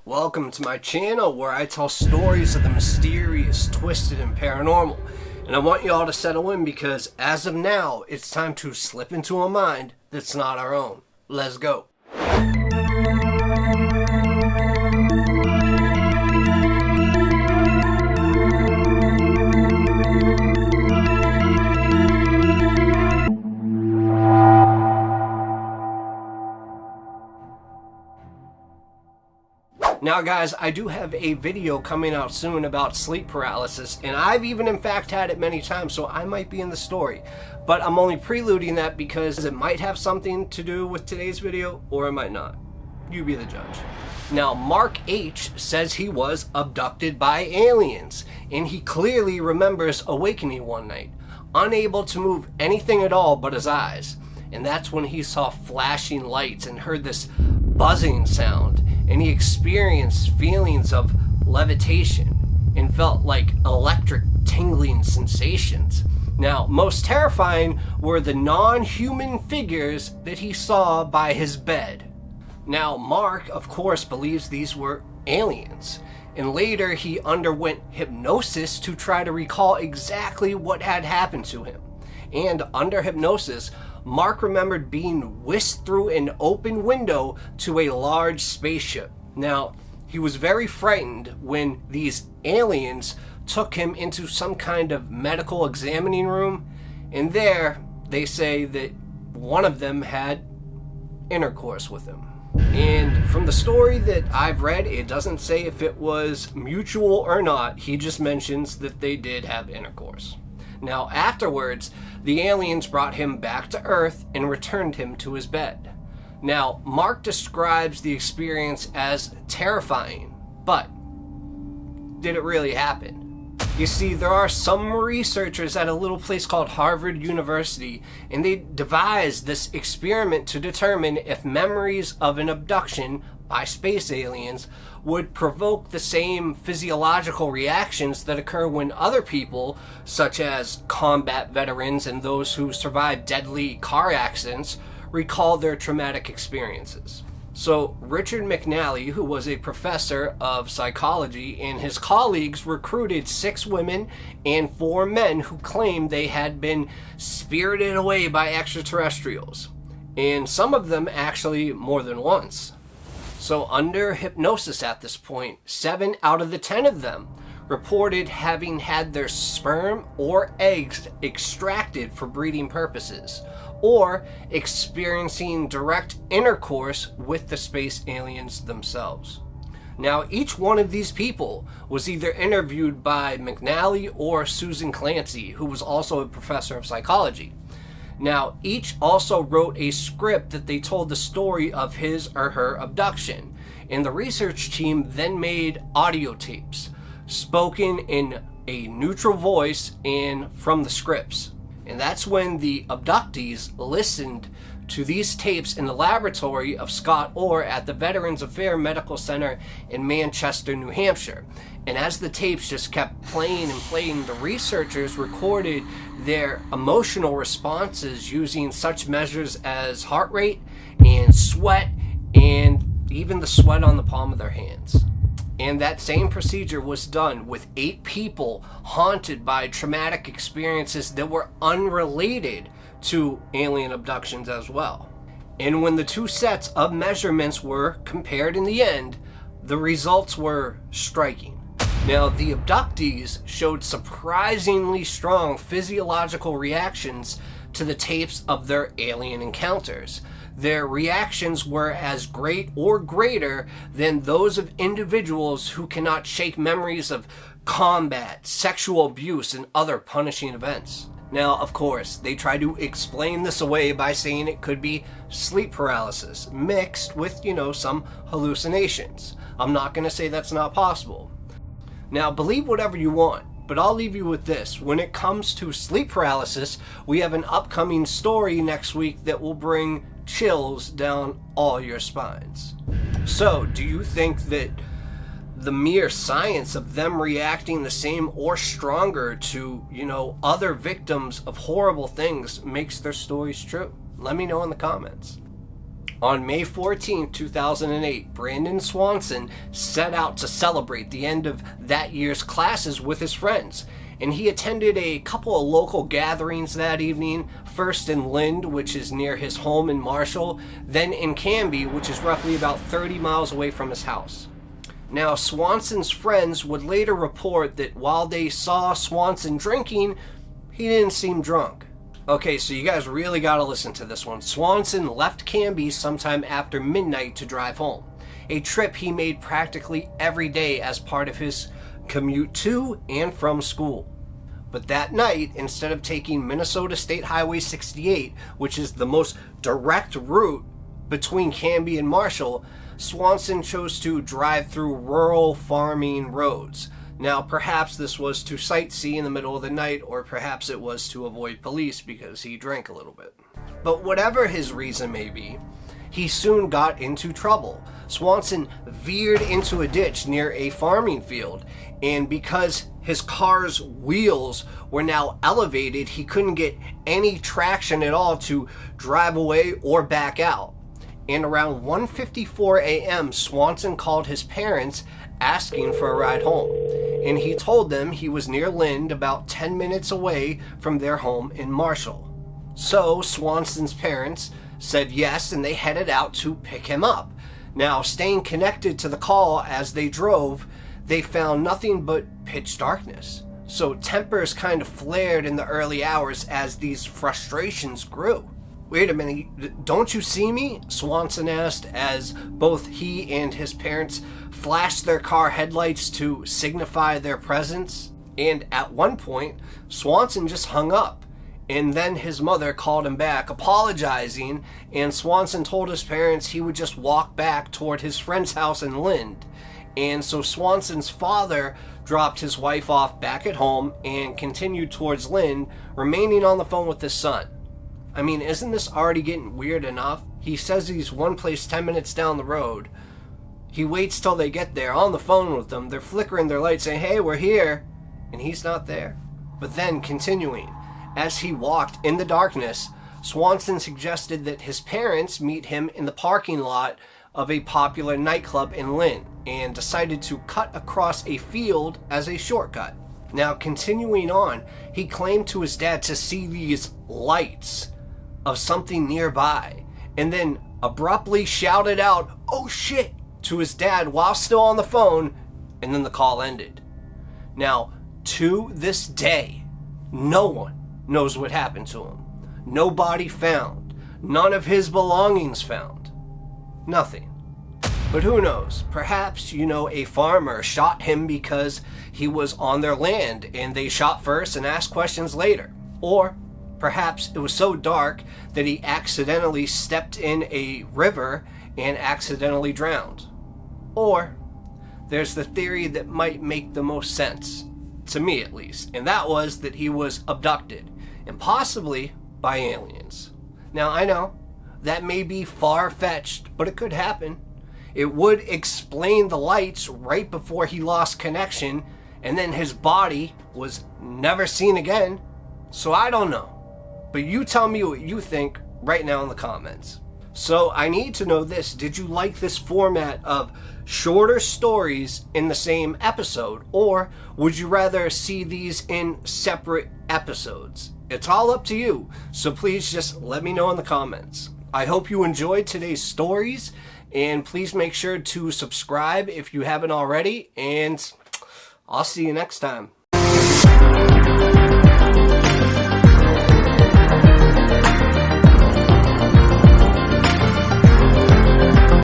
Welcome to my channel where I tell stories of the mysterious, twisted, and paranormal. And I want you all to settle in because as of now, it's time to slip into a mind that's not our own. Let's go. Now guys, I do have a video coming out soon about sleep paralysis, and I've even in fact had it many times, so I might be in the story. But I'm only preluding that because it might have something to do with today's video, or it might not. You be the judge. Now, Mark H. says he was abducted by aliens, and he clearly remembers awakening one night, unable to move anything at all but his eyes. And that's when he saw flashing lights and heard this buzzing sound, and he experienced feelings of levitation and felt like electric tingling sensations. Now, most terrifying were the non-human figures that he saw by his bed. Now, Mark, of course, believes these were aliens, and later he underwent hypnosis to try to recall exactly what had happened to him. And under hypnosis, Mark remembered being whisked through an open window to a large spaceship. Now, he was very frightened when these aliens took him into some kind of medical examining room, and there they say that one of them had intercourse with him. And from the story that I've read, it doesn't say if it was mutual or not. He just mentions that they did have intercourse. Now, afterwards, the aliens brought him back to Earth and returned him to his bed. Now, Mark describes the experience as terrifying, but did it really happen? You see, there are some researchers at a little place called Harvard University, and they devised this experiment to determine if memories of an abduction by space aliens would provoke the same physiological reactions that occur when other people, such as combat veterans and those who survived deadly car accidents, recall their traumatic experiences. So Richard McNally, who was a professor of psychology, and his colleagues recruited 6 women and 4 men who claimed they had been spirited away by extraterrestrials, and some of them actually more than once. So under hypnosis at this point, 7 out of the 10 of them reported having had their sperm or eggs extracted for breeding purposes, or experiencing direct intercourse with the space aliens themselves. Now, each one of these people was either interviewed by McNally or Susan Clancy, who was also a professor of psychology. Now, each also wrote a script that they told the story of his or her abduction, and the research team then made audio tapes, spoken in a neutral voice and from the scripts. And that's when the abductees listened to these tapes in the laboratory of Scott Orr at the Veterans Affairs Medical Center in Manchester, New Hampshire. And as the tapes just kept playing and playing, the researchers recorded their emotional responses using such measures as heart rate and sweat, and even the sweat on the palm of their hands. And that same procedure was done with 8 people haunted by traumatic experiences that were unrelated to alien abductions as well. And when the 2 sets of measurements were compared in the end, the results were striking. Now, the abductees showed surprisingly strong physiological reactions to the tapes of their alien encounters. Their reactions were as great or greater than those of individuals who cannot shake memories of combat, sexual abuse, and other punishing events. Now, of course, they try to explain this away by saying it could be sleep paralysis mixed with, some hallucinations. I'm not going to say that's not possible. Now, believe whatever you want, but I'll leave you with this. When it comes to sleep paralysis, we have an upcoming story next week that will bring chills down all your spines. So, do you think that the mere science of them reacting the same or stronger to, other victims of horrible things makes their stories true? Let me know in the comments. On May 14, 2008, Brandon Swanson set out to celebrate the end of that year's classes with his friends, and he attended a couple of local gatherings that evening, first in Lind, which is near his home in Marshall, then in Canby, which is roughly about 30 miles away from his house. Now, Swanson's friends would later report that while they saw Swanson drinking, he didn't seem drunk. Okay, so you guys really gotta listen to this one. Swanson left Canby sometime after midnight to drive home, a trip he made practically every day as part of his commute to and from school. But that night, instead of taking Minnesota State Highway 68, which is the most direct route between Canby and Marshall, Swanson chose to drive through rural farming roads. Now, perhaps this was to sightsee in the middle of the night, or perhaps it was to avoid police because he drank a little bit. But whatever his reason may be, he soon got into trouble. Swanson veered into a ditch near a farming field, and because his car's wheels were now elevated, he couldn't get any traction at all to drive away or back out. And around 1:54 a.m., Swanson called his parents asking for a ride home, and he told them he was near Lind, about 10 minutes away from their home in Marshall. So Swanson's parents said yes, and they headed out to pick him up. Now, staying connected to the call as they drove, they found nothing but pitch darkness. So tempers kind of flared in the early hours as these frustrations grew. "Wait a minute, don't you see me?" Swanson asked as both he and his parents flashed their car headlights to signify their presence. And at one point, Swanson just hung up. And then his mother called him back, apologizing, and Swanson told his parents he would just walk back toward his friend's house in Lind. And so Swanson's father dropped his wife off back at home and continued towards Lind, remaining on the phone with his son. I mean, isn't this already getting weird enough? He says he's one place 10 minutes down the road. He waits till they get there, on the phone with them. They're flickering their lights saying, "Hey, we're here." And he's not there. But then, continuing, as he walked in the darkness, Swanson suggested that his parents meet him in the parking lot of a popular nightclub in Lynn, and decided to cut across a field as a shortcut. Now, continuing on, he claimed to his dad to see these lights of something nearby, and then abruptly shouted out, "Oh shit," to his dad while still on the phone, and then the call ended. Now, to this day, no one knows what happened to him. No body found. None of his belongings found. Nothing. But who knows? Perhaps, a farmer shot him because he was on their land and they shot first and asked questions later. Or perhaps it was so dark that he accidentally stepped in a river and accidentally drowned. Or there's the theory that might make the most sense, to me at least, and that was that he was abducted, and possibly by aliens. Now, I know that may be far-fetched, but it could happen. It would explain the lights right before he lost connection, and then his body was never seen again. So I don't know. But you tell me what you think right now in the comments. So I need to know this. Did you like this format of shorter stories in the same episode? Or would you rather see these in separate episodes? It's all up to you. So please just let me know in the comments. I hope you enjoyed today's stories. And please make sure to subscribe if you haven't already. And I'll see you next time.